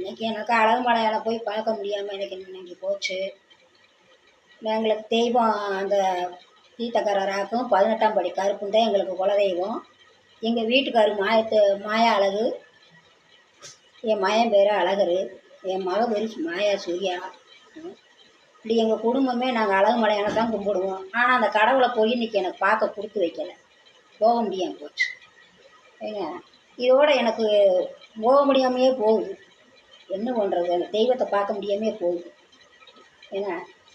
இன்றைக்கி எனக்கு அழகு மலையாள போய் பார்க்க முடியாமல் எனக்கு இன்னைக்கு போச்சு. எங்களுக்கு தெய்வம் அந்த தீர்த்தக்காரராக்கும் 18ஆம் படி கருப்பும் தான் எங்களுக்கு குலதெய்வம். எங்கள் வீட்டுக்காரர் மாயா அழகு, என் மகன் பேர் அழகர், என் மக பேர் மாயா சூர்யா. இப்படி எங்கள் குடும்பமே நாங்கள் அழகு மலையானை தான் கும்பிடுவோம். ஆனால் அந்த கடவுளை போய் இன்றைக்கி எனக்கு பார்க்க கொடுத்து வைக்கலை, போக முடியாமல் போச்சு. ஏங்க இதோடு எனக்கு போக முடியாமையே போகுது. என்ன பண்ணுறது, அந்த தெய்வத்தை பார்க்க முடியாமையே போகுது. ஏன்னா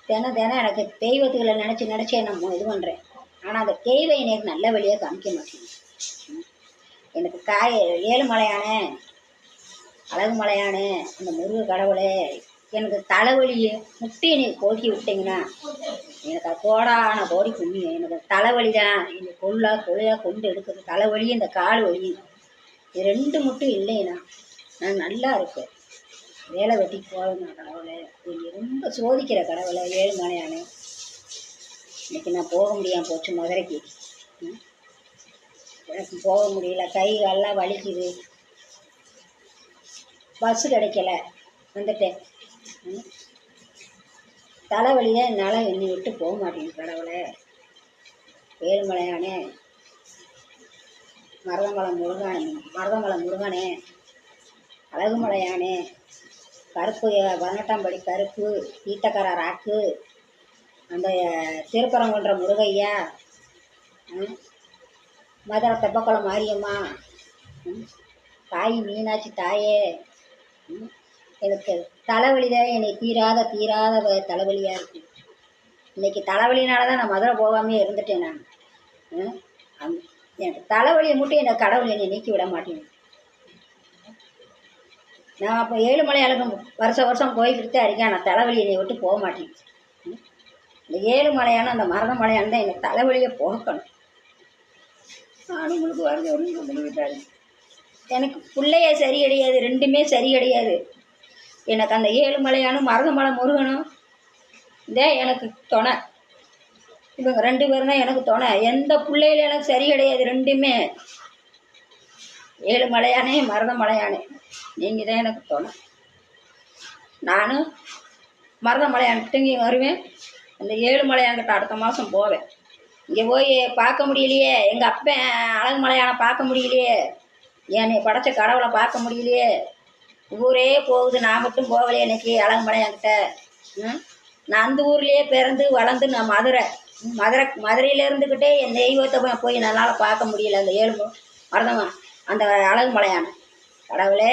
தினம் எனக்கு தெய்வத்துக்களை நினச்சி நான் இது பண்ணுறேன். ஆனால் அந்த தெய்வம் எனக்கு நல்ல வழியாக காமிக்க மாட்டேங்குது. எனக்கு ஏழுமலையானே, அழகு மலையானே, அந்த முருக கடவுளே, எனக்கு தலைவலியை முட்டி எனக்கு போக்கி விட்டிங்கன்னா எனக்கு கோடான கோடி புண்ணியம். எனக்கு தலைவலி தான் என்னை கொள்ளையாக கொண்டு எடுக்குது. தலைவலி, இந்த கால் வலி, இது 2 மட்டும் இல்லைன்னா நான் நல்லா இருப்பேன். வேலை வெட்டிக்கு போகணும். கடவுளை என்னை ரொம்ப சோதிக்கிற கடவுளை ஏழுமலையானே, இன்றைக்கி நான் போக முடியாமல் போச்சு மதுரைக்கு. எனக்கு போக முடியல, கை காலெல்லாம் வலிக்குது, பஸ்ஸு கிடைக்கல, வந்துட்டேன். தலைவலி தான் என்னால் என்னை விட்டு போக மாட்டேங்குது. கடவுளை ஏழுமலையானே, மருதமலை முருகனே, அழகு மலையானே, கருப்பு 18ஆம் படி கருப்பு, ஈட்டக்கார ராக்கு, அந்த திருப்பரங்குன்ற முருகையா, மதுரை தெப்பக்குளம் மாரியம்மா, தாய் மீனாட்சி தாயே, எனக்கு தலைவலி தான் என்னை தீராத தலைவலியாக இருக்குது. இன்றைக்கி தலைவலினால தான் நான் மதுரை போகாமே இருந்துட்டேன். நான் எனக்கு தலைவலியை மட்டும் என்னை கடவுள் என்னை நீக்கி விட மாட்டேங்குது. நான் அப்போ ஏழுமலையாளுக்கு வருஷம் போய்கிட்டு தான் இருக்கேன். ஆனால் தலைவலி என்னை விட்டு போக மாட்டேங்குது. இந்த ஏழுமலையான அந்த மருதமலையான் தான் எனக்கு தலைவலியை போக்கணும். நானும் உங்களுக்கு வருது ஒன்றும் பண்ணிவிட்டாரு. எனக்கு பிள்ளைய சரி கிடையாது, 2மே சரி கிடையாது. எனக்கு அந்த ஏழுமலையானும் மருதமலை முருகனும் தான் எனக்கு துணை. இவங்க 2 பேரும் தான் எனக்கு துணை. எந்த பிள்ளையில எனக்கு சரி கிடையாது 2மே. ஏழுமலையானே, மருதமலையானே, நீங்கள் தான் எனக்கு துணை. நானும் மருதமலையான்கிட்ட இங்கே வருவேன். அந்த ஏழுமலையான்கிட்ட அடுத்த மாதம் போவேன். இங்கே போய் பார்க்க முடியலையே, எங்கள் அப்பன் அழகு மலையானை பார்க்க முடியலையே, என்னை படைச்ச கடவுளை பார்க்க முடியலையே, ஊரே போகுது, நான் மட்டும் போகலையே இன்னைக்கு அழகு மலையான்கிட்ட. நான் அந்த ஊர்லேயே பிறந்து வளர்ந்து நான் மதுரையில் இருந்துக்கிட்டே என் தெய்வத்தை போய் என்னால் பார்க்க முடியல. அந்த மருதம அந்த அழகு மலையான கடவுளே,